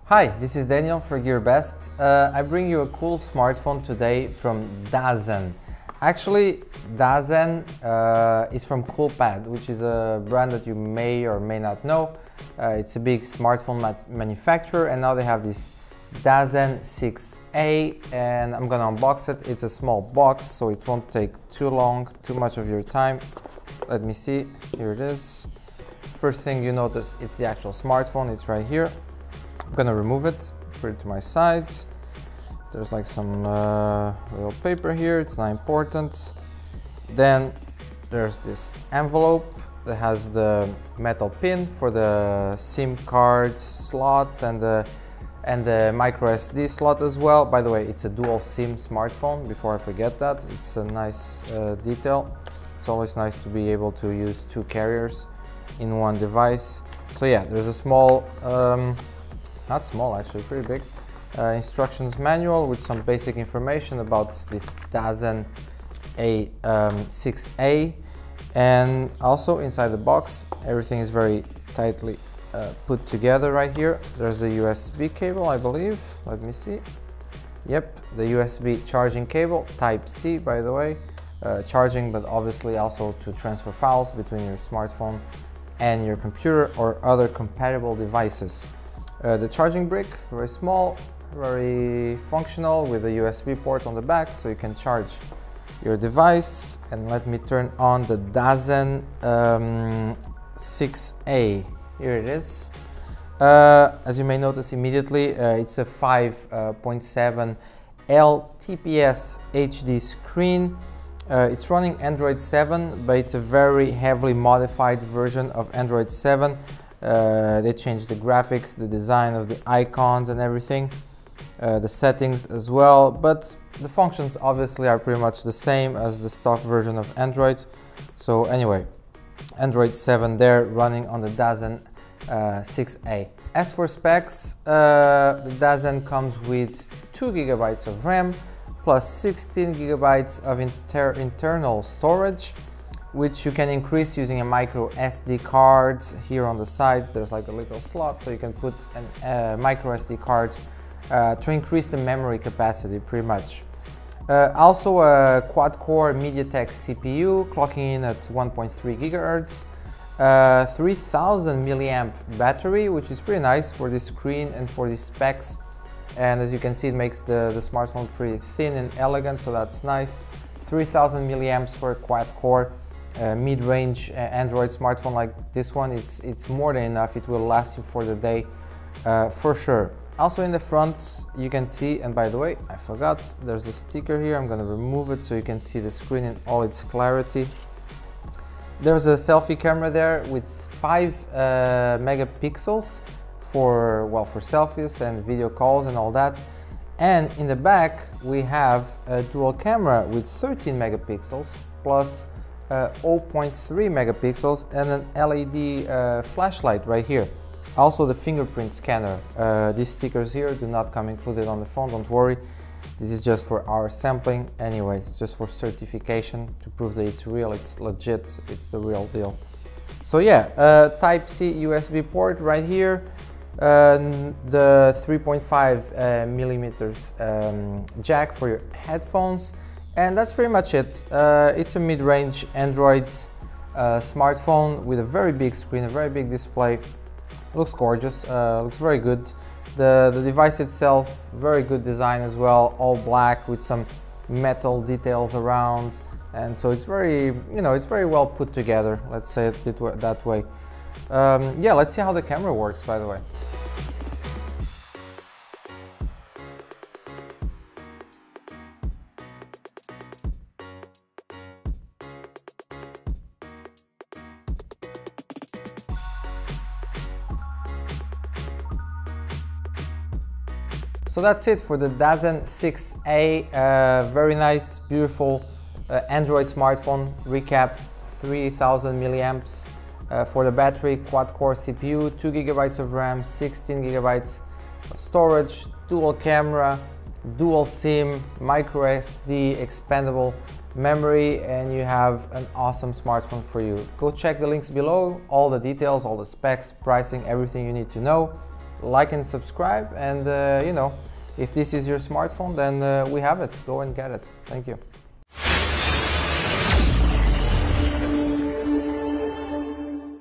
Hi, this is Daniel for GearBest. I bring you a cool smartphone today from Dazen. Actually, Dazen is from Coolpad, which is a brand that you may or may not know. It's a big smartphone manufacturer, and now they have this Dazen 6A, and I'm gonna unbox it. It's a small box, so it won't take too much of your time. Let me see, here it is. First thing you notice, it's the actual smartphone, it's right here. I'm gonna remove it, put it to my side. There's like some little paper here, it's not important. Then there's this envelope that has the metal pin for the SIM card slot and the micro SD slot as well. By the way, it's a dual SIM smartphone, before I forget that. It's a nice detail. It's always nice to be able to use two carriers in one device. So yeah, there's a small, not small actually, pretty big, instructions manual with some basic information about this Dazen 6A. And also inside the box, everything is very tightly put together right here. There's a USB cable, I believe. Let me see. Yep, the USB charging cable, Type-C by the way. Charging, but obviously also to transfer files between your smartphone and your computer or other compatible devices. The charging brick, very small, very functional, with a USB port on the back so you can charge your device. And let me turn on the Dazen 6A. Here it is. As you may notice immediately, it's a 5.7 LTPS HD screen. It's running Android 7, but it's a very heavily modified version of Android 7. They changed the graphics, the design of the icons and everything, the settings as well, but the functions obviously are pretty much the same as the stock version of Android. So anyway, Android 7 there, running on the Dazen 6A. As for specs, the Dazen comes with 2 GB of RAM plus 16 GB of internal storage, which you can increase using a micro SD card. Here on the side there's like a little slot, so you can put a micro SD card to increase the memory capacity pretty much. Also a quad-core MediaTek CPU clocking in at 1.3 GHz, 3000 milliamp battery, which is pretty nice for this screen and for these specs. And as you can see, it makes the smartphone pretty thin and elegant, so that's nice. 3000 milliamps for a quad-core mid-range Android smartphone like this one. It's more than enough. It will last you for the day for sure. Also in the front you can see, and by the way I forgot, there's a sticker here. I'm gonna remove it so you can see the screen in all its clarity. There's a selfie camera there with 5 megapixels for selfies and video calls and all that. And in the back we have a dual camera with 13 megapixels plus 0.3 megapixels and an LED flashlight right here. Also the fingerprint scanner. These stickers here do not come included on the phone, don't worry. This is just for our sampling anyway. It's just for certification to prove that it's real, it's legit, it's the real deal. So yeah, Type-C USB port right here. The 3.5 millimeters jack for your headphones. And that's pretty much it. It's a mid-range Android smartphone with a very big screen, a very big display. Looks gorgeous, looks very good. The device itself, very good design as well, all black with some metal details around. And so it's very, it's very well put together, let's say it that way. Yeah, let's see how the camera works, by the way. So that's it for the Dazen 6A, very nice, beautiful Android smartphone. Recap: 3000 milliamps for the battery, quad-core CPU, 2 GB of RAM, 16 GB of storage, dual camera, dual SIM, micro SD, expandable memory, and you have an awesome smartphone for you. Go check the links below, all the details, all the specs, pricing, everything you need to know. like and subscribe, and you know, if this is your smartphone, then we have it. Go and get it. Thank you.